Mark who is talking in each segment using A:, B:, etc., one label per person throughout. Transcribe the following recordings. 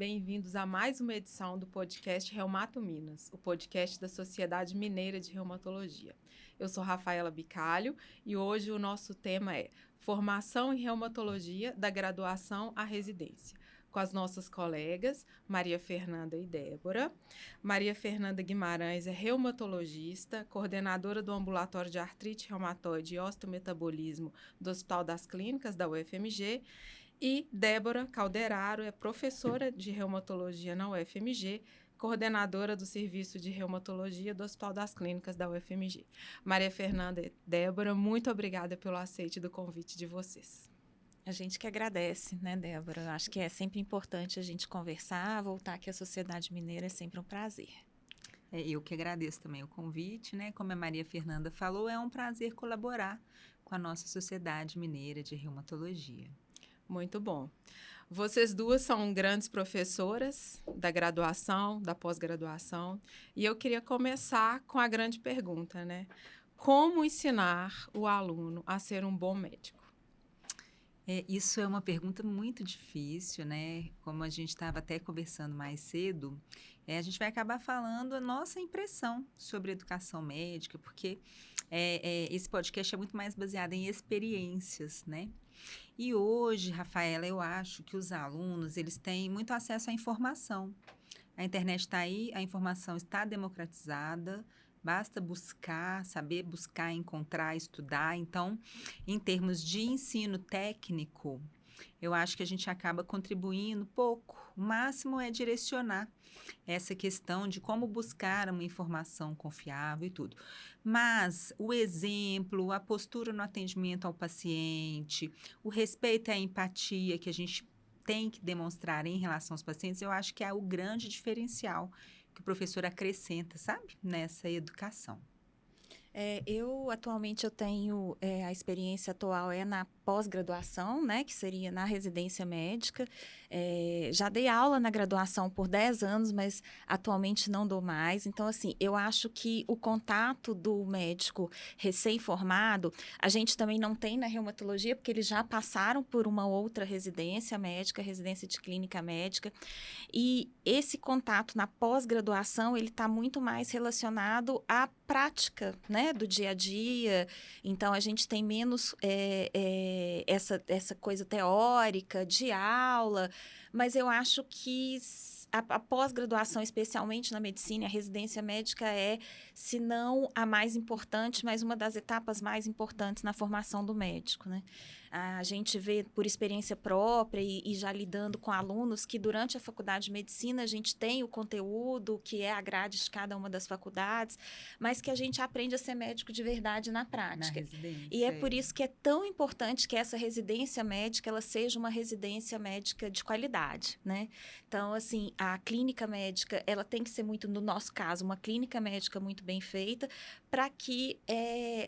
A: bem-vindos a mais uma edição do podcast Reumato Minas, o podcast da Sociedade Mineira de Reumatologia. Eu sou Rafaela Bicalho e hoje o nosso tema é Formação em Reumatologia da graduação à residência, com as nossas colegas Maria Fernanda e Débora. Maria Fernanda Guimarães é reumatologista, coordenadora do Ambulatório de Artrite Reumatoide e Osteometabolismo do Hospital das Clínicas da UFMG, e Débora Calderaro é professora de reumatologia na UFMG, coordenadora do Serviço de Reumatologia do Hospital das Clínicas da UFMG. Maria Fernanda e Débora, muito obrigada pelo aceite do convite de vocês.
B: A gente que agradece, né, Débora? Eu acho que é sempre importante a gente conversar, voltar aqui à Sociedade Mineira, é sempre um prazer.
C: Eu que agradeço também o convite, né? Como a Maria Fernanda falou, é um prazer colaborar com a nossa Sociedade Mineira de Reumatologia.
A: Muito bom. Vocês duas são grandes professoras da graduação, da pós-graduação, e eu queria começar com a grande pergunta, né? Como ensinar o aluno a ser um bom médico?
C: Isso é uma pergunta muito difícil, né? Como a gente estava até conversando mais cedo, a gente vai acabar falando a nossa impressão sobre educação médica, porque esse podcast é muito mais baseado em experiências, né? E hoje, Rafaela, eu acho que os alunos, eles têm muito acesso à informação. A internet está aí, a informação está democratizada, basta buscar, saber buscar, encontrar, estudar. Então, em termos de ensino técnico, eu acho que a gente acaba contribuindo pouco. O máximo é direcionar essa questão de como buscar uma informação confiável e tudo. Mas o exemplo, a postura no atendimento ao paciente, o respeito e a empatia que a gente tem que demonstrar em relação aos pacientes, eu acho que é o grande diferencial que o professor acrescenta, sabe, nessa educação.
B: Atualmente eu tenho, a experiência atual é na pós-graduação, né, que seria na residência médica. Já dei aula na graduação por 10 anos, mas atualmente não dou mais. Então, assim, eu acho que o contato do médico recém-formado, a gente também não tem na reumatologia, porque eles já passaram por uma outra residência médica, residência de clínica médica, e esse contato na pós-graduação, ele está muito mais relacionado à prática, né, do dia a dia. Então, a gente tem menos essa coisa teórica de aula, mas eu acho que a pós-graduação, especialmente na medicina, a residência médica se não a mais importante, mas uma das etapas mais importantes na formação do médico, né? A gente vê por experiência própria e já lidando com alunos que durante a faculdade de medicina a gente tem o conteúdo, que é a grade de cada uma das faculdades, mas que a gente aprende a ser médico de verdade na prática.
C: Na residência.
B: E é por isso que é tão importante que essa residência médica ela seja uma residência médica de qualidade, né? Então, assim, a clínica médica, ela tem que ser muito, no nosso caso, uma clínica médica muito bem feita, para que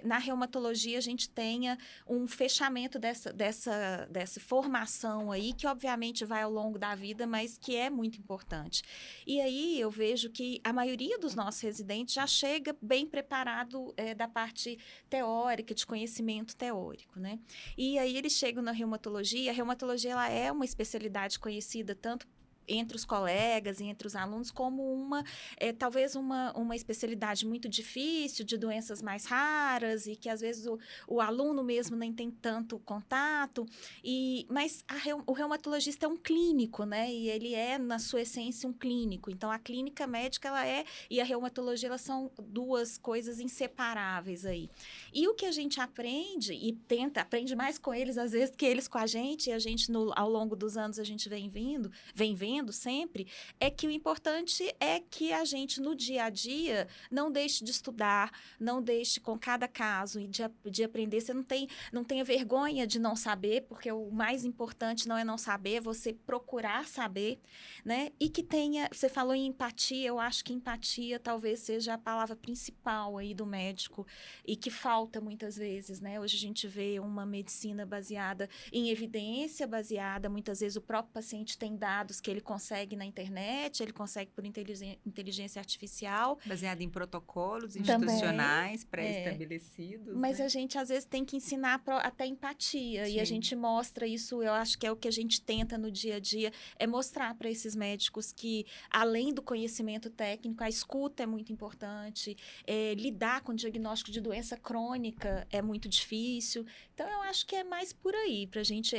B: na reumatologia a gente tenha um fechamento dessa formação aí, que obviamente vai ao longo da vida, mas que é muito importante. E aí eu vejo que a maioria dos nossos residentes já chega bem preparado da parte teórica, de conhecimento teórico, né? E aí eles chegam na reumatologia, a reumatologia ela é uma especialidade conhecida tanto entre os colegas e entre os alunos como talvez uma especialidade muito difícil, de doenças mais raras e que às vezes o aluno mesmo nem tem tanto contato, mas o reumatologista é um clínico, né? E ele é, na sua essência, um clínico. Então, a clínica médica, e a reumatologia, elas são duas coisas inseparáveis aí. E o que a gente aprende, e aprende mais com eles, às vezes, que eles com a gente, e a gente, ao longo dos anos, a gente vem vendo sempre, é que o importante é que a gente, no dia a dia, não deixe de estudar, não deixe com cada caso de aprender. Você não tenha vergonha de não saber, porque o mais importante não é não saber, é você procurar saber, né? E que você falou em empatia, eu acho que empatia talvez seja a palavra principal aí do médico e que falta muitas vezes, né? Hoje a gente vê uma medicina baseada em evidência, muitas vezes o próprio paciente tem dados que ele consegue na internet, ele consegue por inteligência artificial.
C: Baseado em protocolos
B: Também,
C: institucionais pré-estabelecidos.
B: Mas
C: né?
B: a gente, às vezes, tem que ensinar até empatia.
C: Sim.
B: E a gente mostra isso, eu acho que é o que a gente tenta no dia a dia, é mostrar para esses médicos que, além do conhecimento técnico, a escuta é muito importante, lidar com o diagnóstico de doença crônica é muito difícil. Então, eu acho que é mais por aí.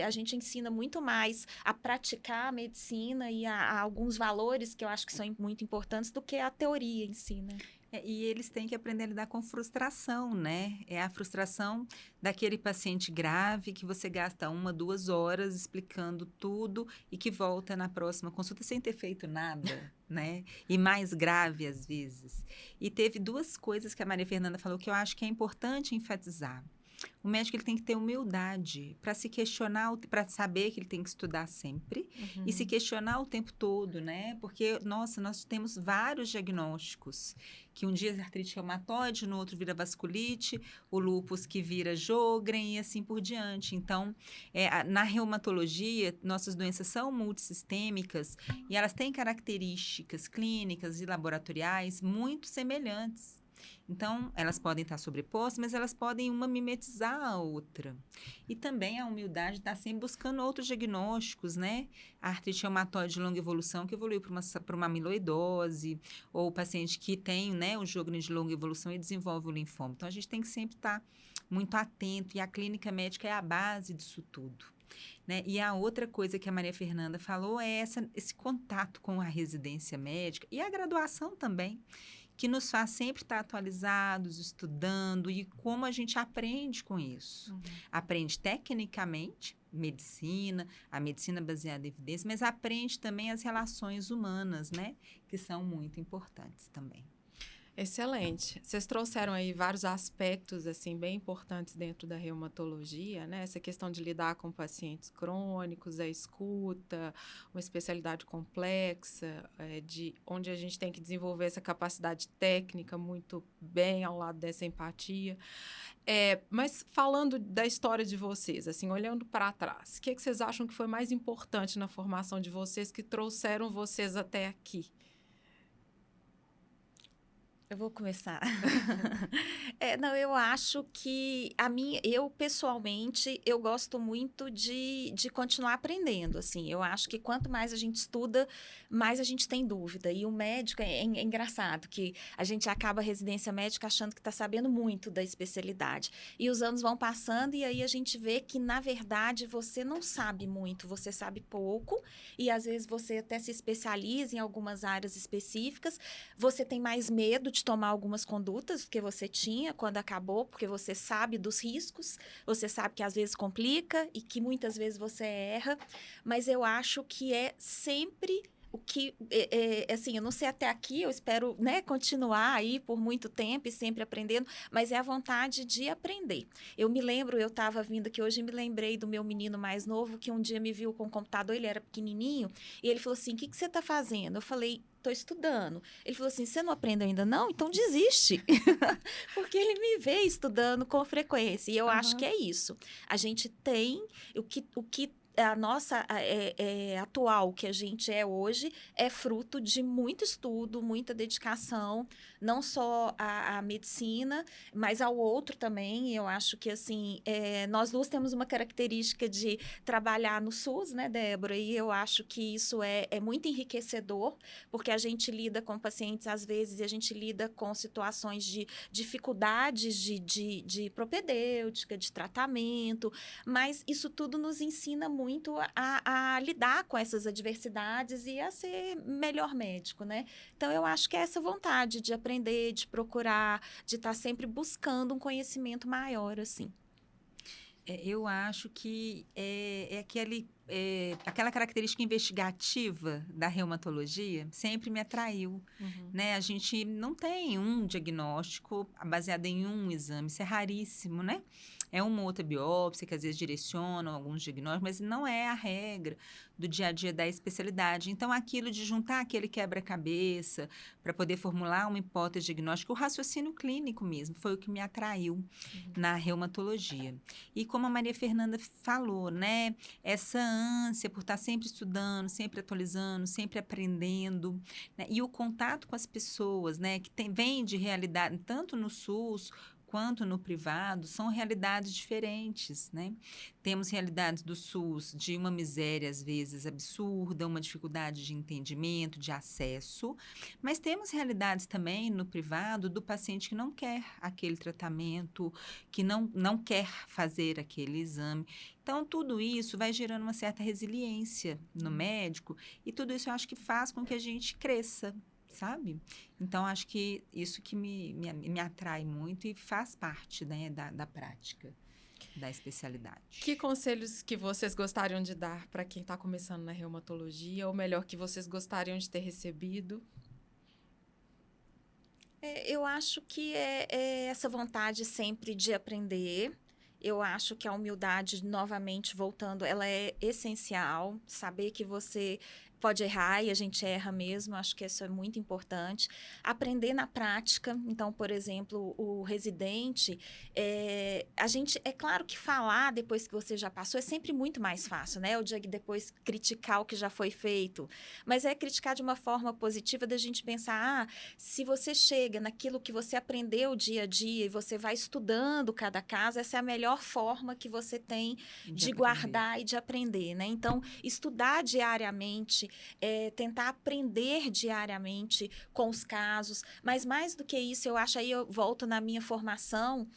B: A gente ensina muito mais a praticar a medicina e a alguns valores que eu acho que são muito importantes do que a teoria em si, né?
C: E eles têm que aprender a lidar com frustração, né? É a frustração daquele paciente grave que você gasta 1, 2 horas explicando tudo e que volta na próxima consulta sem ter feito nada, né? E mais grave às vezes. E teve 2 coisas que a Maria Fernanda falou que eu acho que é importante enfatizar. O médico ele tem que ter humildade para se questionar, para saber que ele tem que estudar sempre e se questionar o tempo todo, né? Porque, nossa, nós temos vários diagnósticos, que um dia é artrite reumatoide, no outro vira vasculite, o lúpus que vira Sjögren e assim por diante. Então, na reumatologia, nossas doenças são multissistêmicas e elas têm características clínicas e laboratoriais muito semelhantes. Então, elas podem estar sobrepostas, mas elas podem uma mimetizar a outra. E também a humildade de estar sempre buscando outros diagnósticos, né? A artrite reumatoide de longa evolução, que evoluiu para uma amiloidose, ou o paciente que tem, né, o Sjögren de longa evolução e desenvolve o linfoma. Então, a gente tem que sempre estar muito atento, e a clínica médica é a base disso tudo. Né? E a outra coisa que a Maria Fernanda falou é esse contato com a residência médica e a graduação também, que nos faz sempre estar atualizados, estudando, e como a gente aprende com isso. Aprende tecnicamente, a medicina baseada em evidência, mas aprende também as relações humanas, né? Que são muito importantes também.
A: Excelente. Vocês trouxeram aí vários aspectos, assim, bem importantes dentro da reumatologia, né? Essa questão de lidar com pacientes crônicos, a escuta, uma especialidade complexa, onde a gente tem que desenvolver essa capacidade técnica muito bem ao lado dessa empatia. Mas falando da história de vocês, assim, olhando para trás, o que vocês acham que foi mais importante na formação de vocês, que trouxeram vocês até aqui?
B: Eu vou começar. Não, eu acho que eu pessoalmente, eu gosto muito de continuar aprendendo, assim. Eu acho que quanto mais a gente estuda, mais a gente tem dúvida. E o médico, é engraçado que a gente acaba a residência médica achando que está sabendo muito da especialidade. E os anos vão passando e aí a gente vê que, na verdade, você não sabe muito, você sabe pouco. E, às vezes, você até se especializa em algumas áreas específicas. Você tem mais medo de tomar algumas condutas que você tinha quando acabou, porque você sabe dos riscos, você sabe que às vezes complica e que muitas vezes você erra, mas eu acho que é sempre o que, assim, eu não sei até aqui, eu espero, né, continuar aí por muito tempo e sempre aprendendo, mas é a vontade de aprender. Eu me lembro, eu estava vindo aqui hoje e me lembrei do meu menino mais novo, que um dia me viu com o computador, ele era pequenininho, e ele falou assim, o que você está fazendo? Eu falei, estou estudando. Ele falou assim, você não aprende ainda não? Então desiste. Porque ele me vê estudando com frequência, e eu acho que é isso. A gente tem o que a nossa atual, que a gente é hoje, é fruto de muito estudo, muita dedicação, não só à medicina, mas ao outro também. Eu acho que, assim, nós duas temos uma característica de trabalhar no SUS, né, Débora? E eu acho que isso é muito enriquecedor, porque a gente lida com pacientes, às vezes, e a gente lida com situações de dificuldades de propedêutica, de tratamento, mas isso tudo nos ensina muito a lidar com essas adversidades e a ser melhor médico, né? Então, eu acho que é essa vontade de aprender, de procurar, de estar sempre buscando um conhecimento maior, assim.
C: Eu acho que aquela característica investigativa da reumatologia sempre me atraiu, né? A gente não tem um diagnóstico baseado em um exame, isso é raríssimo, né? É uma outra biópsia que às vezes direciona alguns diagnósticos, mas não é a regra do dia a dia da especialidade. Então, aquilo de juntar aquele quebra-cabeça para poder formular uma hipótese diagnóstica, o raciocínio clínico mesmo, foi o que me atraiu na reumatologia. E como a Maria Fernanda falou, né, essa ânsia por estar sempre estudando, sempre atualizando, sempre aprendendo, né, e o contato com as pessoas, né, que vem de realidade, tanto no SUS quanto no privado, são realidades diferentes, né? Temos realidades do SUS de uma miséria, às vezes, absurda, uma dificuldade de entendimento, de acesso, mas temos realidades também no privado do paciente que não quer aquele tratamento, que não quer fazer aquele exame. Então, tudo isso vai gerando uma certa resiliência no médico e tudo isso eu acho que faz com que a gente cresça, sabe? Então, acho que isso que me atrai muito e faz parte, né, da prática da especialidade.
A: Que conselhos que vocês gostariam de dar para quem está começando na reumatologia, ou melhor, que vocês gostariam de ter recebido?
B: Eu acho que é essa vontade sempre de aprender. Eu acho que a humildade, novamente voltando, ela é essencial. Saber que você pode errar e a gente erra mesmo, acho que isso é muito importante. Aprender na prática. Então, por exemplo, o residente, a gente, é claro que falar depois que você já passou é sempre muito mais fácil, né? O dia que depois criticar o que já foi feito. Mas é criticar de uma forma positiva da gente pensar, se você chega naquilo que você aprendeu dia a dia e você vai estudando cada caso, essa é a melhor forma que você tem de guardar e de aprender, né? Então, estudar diariamente, tentar aprender diariamente com os casos, mas mais do que isso, eu acho, aí eu volto na minha formação,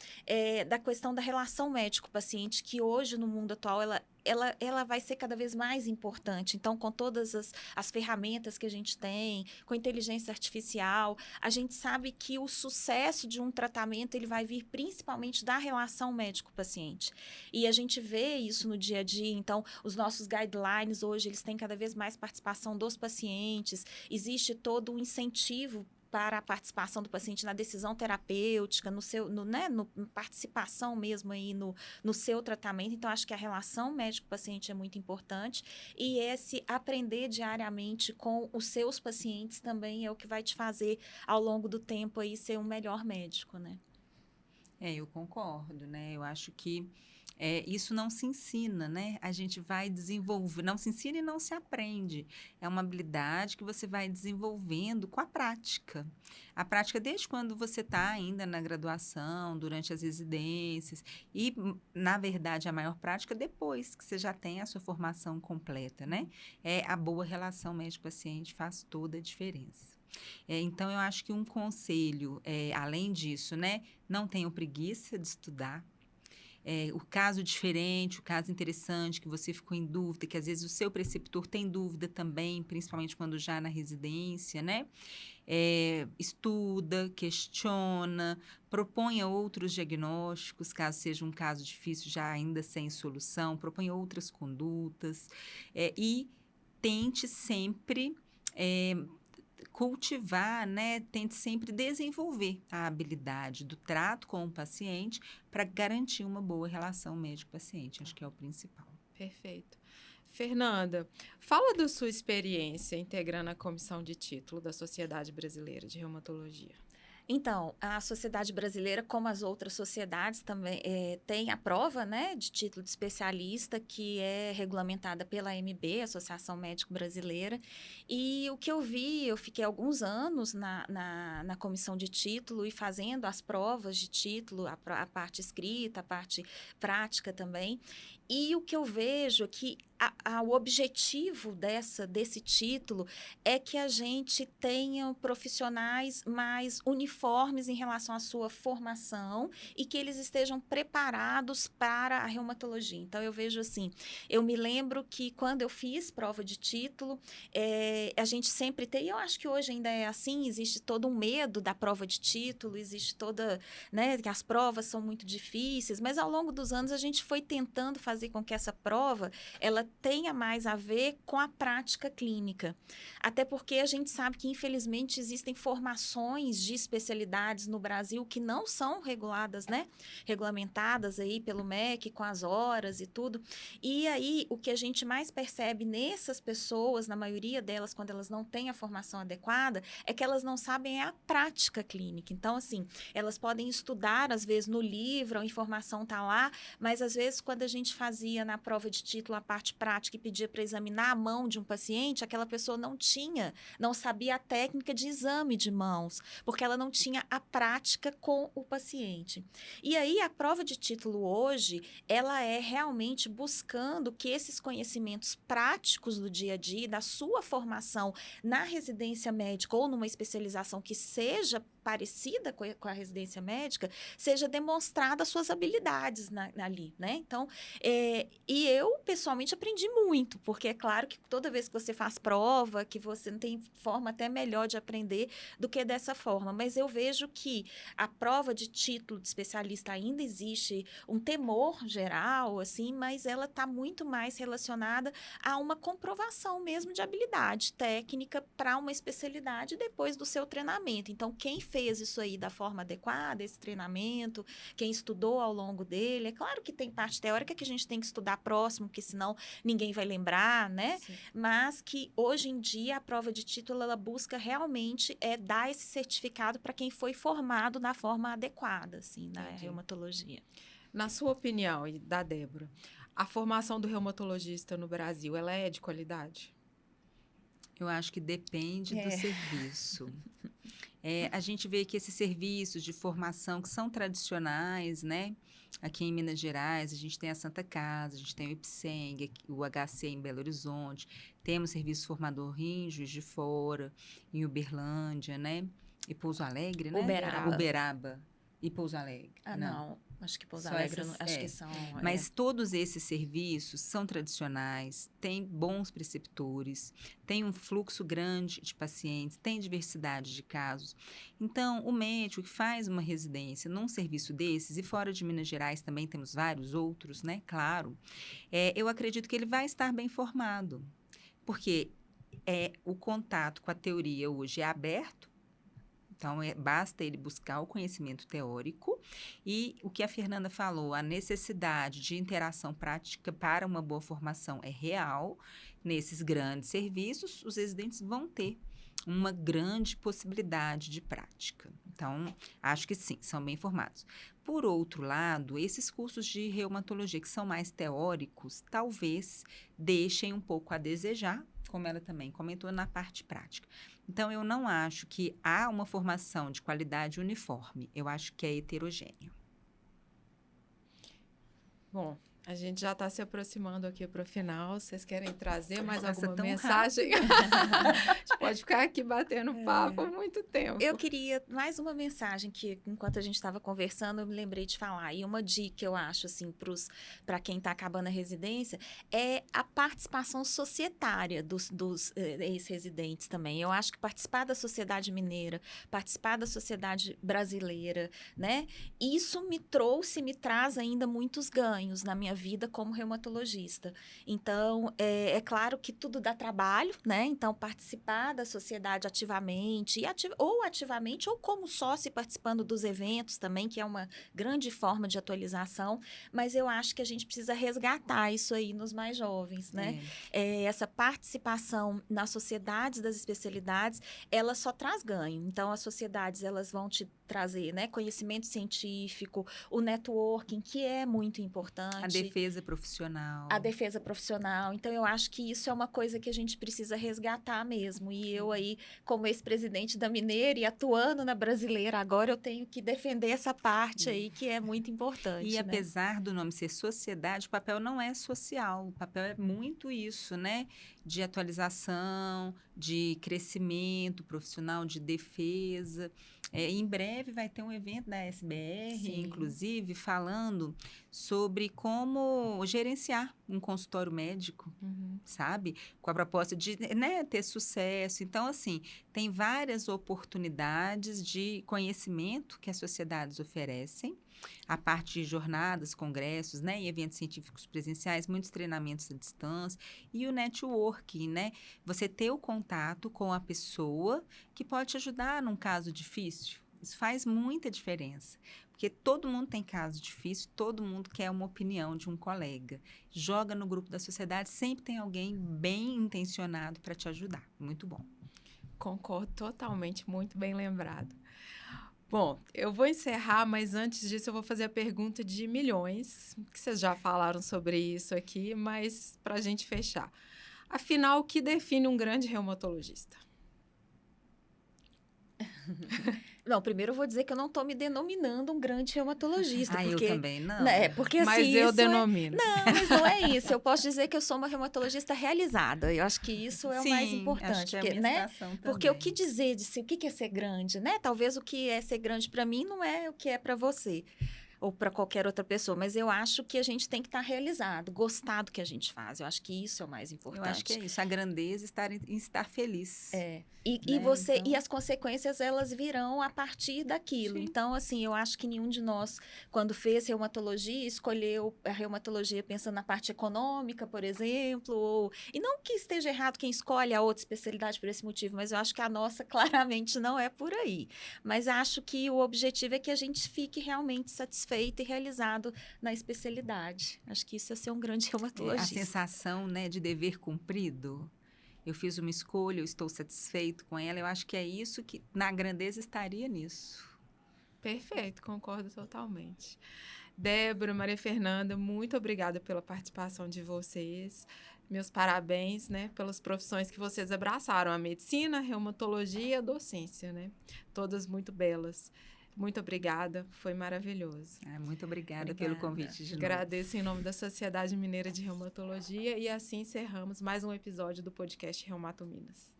B: da questão da relação médico-paciente, que hoje no mundo atual, ela vai ser cada vez mais importante. Então, com todas as ferramentas que a gente tem, com inteligência artificial, a gente sabe que o sucesso de um tratamento ele vai vir principalmente da relação médico-paciente. E a gente vê isso no dia a dia. Então, os nossos guidelines hoje, eles têm cada vez mais participação dos pacientes. Existe todo um incentivo para a participação do paciente na decisão terapêutica, no participação mesmo aí no seu tratamento. Então, acho que a relação médico-paciente é muito importante e esse aprender diariamente com os seus pacientes também é o que vai te fazer, ao longo do tempo, aí, ser um melhor médico, né?
C: Eu concordo, né? Eu acho que isso não se ensina, né? A gente vai desenvolver, não se ensina e não se aprende. É uma habilidade que você vai desenvolvendo com a prática. A prática desde quando você está ainda na graduação, durante as residências e, na verdade, a maior prática depois que você já tem a sua formação completa, né? A boa relação médico-paciente faz toda a diferença. Então, eu acho que um conselho, além disso, né? Não tenham preguiça de estudar. O caso diferente, o caso interessante, que você ficou em dúvida, que às vezes o seu preceptor tem dúvida também, principalmente quando já na residência, né? Estuda, questiona, proponha outros diagnósticos, caso seja um caso difícil, já ainda sem solução, proponha outras condutas e tente sempre cultivar, né? Tente sempre desenvolver a habilidade do trato com o paciente para garantir uma boa relação médico-paciente. Acho que é o principal.
A: Perfeito. Fernanda, fala da sua experiência integrando a comissão de título da Sociedade Brasileira de Reumatologia.
B: Então, a Sociedade Brasileira, como as outras sociedades, também tem a prova, né, de título de especialista, que é regulamentada pela AMB, Associação Médico Brasileira. E o que eu vi, eu fiquei alguns anos na comissão de título e fazendo as provas de título, a parte escrita, a parte prática também. E o que eu vejo é que o objetivo desse título é que a gente tenha profissionais mais uniformes em relação à sua formação e que eles estejam preparados para a reumatologia. Então, eu vejo assim, eu me lembro que quando eu fiz prova de título, a gente sempre tem, eu acho que hoje ainda é assim, existe todo um medo da prova de título, existe toda, né, que as provas são muito difíceis, mas ao longo dos anos a gente foi tentando fazer com que essa prova, ela tenha mais a ver com a prática clínica. Até porque a gente sabe que, infelizmente, existem formações de especialidades no Brasil que não são reguladas, né? Regulamentadas aí pelo MEC, com as horas e tudo. E aí, o que a gente mais percebe nessas pessoas, na maioria delas, quando elas não têm a formação adequada, é que elas não sabem a prática clínica. Então, assim, elas podem estudar, às vezes, no livro, a informação está lá, mas, às vezes, quando a gente fazia na prova de título a parte prática e pedia para examinar a mão de um paciente, aquela pessoa não sabia a técnica de exame de mãos, porque ela não tinha a prática com o paciente. E aí, a prova de título hoje, ela é realmente buscando que esses conhecimentos práticos do dia a dia, da sua formação na residência médica ou numa especialização que seja parecida com a residência médica, seja demonstrada as suas habilidades ali, né? Então, e eu, pessoalmente, aprendi muito, porque é claro que toda vez que você faz prova, que você não tem forma até melhor de aprender do que dessa forma, mas eu vejo que a prova de título de especialista ainda existe um temor geral, assim, mas ela está muito mais relacionada a uma comprovação mesmo de habilidade técnica para uma especialidade depois do seu treinamento. Então, quem fez isso aí da forma adequada, esse treinamento, quem estudou ao longo dele, é claro que tem parte teórica que a gente tem que estudar próximo, porque senão ninguém vai lembrar, né?
A: Sim.
B: Mas que hoje em dia a prova de título, ela busca realmente dar esse certificado para quem foi formado na forma adequada, assim, na
A: Entendi.
B: reumatologia.
A: Na sua opinião e da Débora, a formação do reumatologista no Brasil, ela é de qualidade?
C: Eu acho que depende do serviço. A gente vê que esses serviços de formação que são tradicionais, né? Aqui em Minas Gerais, a gente tem a Santa Casa, a gente tem o IPSENG, o HC em Belo Horizonte, temos serviço formador em Juiz de Fora, em Uberlândia, né? E Pouso Alegre, né? Uberaba e Pouso Alegre.
B: Não. Acho que Pouso
C: Só
B: Alegre,
C: essas,
B: acho que são...
C: Mas todos esses serviços são tradicionais, têm bons preceptores, tem um fluxo grande de pacientes, tem diversidade de casos. Então, o médico que faz uma residência num serviço desses, e fora de Minas Gerais também temos vários outros, né? Claro. Eu acredito que ele vai estar bem formado, porque o contato com a teoria hoje é aberto. Então, basta ele buscar o conhecimento teórico e o que a Fernanda falou, a necessidade de interação prática para uma boa formação é real. Nesses grandes serviços, os residentes vão ter uma grande possibilidade de prática. Então, acho que sim, são bem formados. Por outro lado, esses cursos de reumatologia que são mais teóricos, talvez deixem um pouco a desejar, como ela também comentou, na parte prática. Então, eu não acho que há uma formação de qualidade uniforme. Eu acho que é heterogêneo.
A: Bom, a gente já está se aproximando aqui para o final. Vocês querem trazer mais
C: Passa
A: alguma
C: tão
A: mensagem? A gente pode ficar aqui batendo papo há muito tempo.
B: Eu queria mais uma mensagem que, enquanto a gente estava conversando, eu me lembrei de falar. E uma dica, eu acho, assim, para quem está acabando a residência, é a participação societária dos ex-residentes também. Eu acho que participar da sociedade mineira, participar da sociedade brasileira, né? Isso me traz ainda muitos ganhos na minha vida como reumatologista. Então, é claro que tudo dá trabalho, né? Então, participar da sociedade ativamente, ou ativamente, ou como sócio participando dos eventos também, que é uma grande forma de atualização, mas eu acho que a gente precisa resgatar isso aí nos mais jovens, né? Essa participação nas sociedades das especialidades, ela só traz ganho. Então, as sociedades, elas vão te trazer, né, conhecimento científico, o networking, que é muito importante.
C: A defesa profissional.
B: Então, eu acho que isso é uma coisa que a gente precisa resgatar mesmo. E eu aí, como ex-presidente da Mineira e atuando na Brasileira, agora eu tenho que defender essa parte aí que é muito importante.
C: E apesar do nome ser sociedade, o papel não é social. O papel é muito isso, né? De atualização, de crescimento profissional, de defesa. Em breve vai ter um evento da SBR,
B: Sim.
C: inclusive, falando sobre como gerenciar um consultório médico, sabe? Com a proposta de, né, ter sucesso. Então, assim, tem várias oportunidades de conhecimento que as sociedades oferecem a parte de jornadas, congressos, né, e eventos científicos presenciais, muitos treinamentos à distância e o networking, né? Você ter o contato com a pessoa que pode te ajudar num caso difícil. Isso faz muita diferença, porque todo mundo tem caso difícil, todo mundo quer uma opinião de um colega. Joga no grupo da sociedade, sempre tem alguém bem intencionado para te ajudar. Muito bom.
A: Concordo totalmente, muito bem lembrado. Bom, eu vou encerrar, mas antes disso eu vou fazer a pergunta de milhões, que vocês já falaram sobre isso aqui, mas para a gente fechar. Afinal, o que define um grande reumatologista?
B: Não, primeiro eu vou dizer que eu não estou me denominando um grande reumatologista.
C: Eu
B: porque,
C: também não.
B: Né, porque assim,
A: Mas eu
B: isso
A: denomino.
B: Não, mas não é isso. Eu posso dizer que eu sou uma reumatologista realizada. Eu acho que isso é o mais importante.
C: Acho que é a
B: porque,
C: minha
B: né?
C: situação
B: Porque o
C: também.
B: que dizer de si, o que é ser grande, né? Talvez o que é ser grande para mim não é o que é para você. Ou para qualquer outra pessoa, mas eu acho que a gente tem que estar realizado, gostar do que a gente faz. Eu acho que isso é o mais importante.
C: Eu acho que é isso, a grandeza está em estar feliz.
B: E
C: Então...
B: e as consequências elas virão a partir daquilo.
C: Sim.
B: Então, assim, eu acho que nenhum de nós, quando fez reumatologia, escolheu a reumatologia pensando na parte econômica, por exemplo, e não que esteja errado quem escolhe a outra especialidade por esse motivo, mas eu acho que a nossa claramente não é por aí. Mas acho que o objetivo é que a gente fique realmente satisfeito e realizado na especialidade. Acho que isso é ser um grande reumatologista.
C: A sensação, né, de dever cumprido. Eu fiz uma escolha, eu estou satisfeito com ela. Eu acho que é isso que, na grandeza, estaria nisso.
A: Perfeito, concordo totalmente. Débora, Maria Fernanda, muito obrigada pela participação de vocês. Meus parabéns, né, pelas profissões que vocês abraçaram, a medicina, a reumatologia e a docência, né? Todas muito belas. Muito obrigada, foi maravilhoso.
C: Muito obrigada pelo convite de novo.
A: Agradeço em nome da Sociedade Mineira de Reumatologia e assim encerramos mais um episódio do podcast Reumato Minas.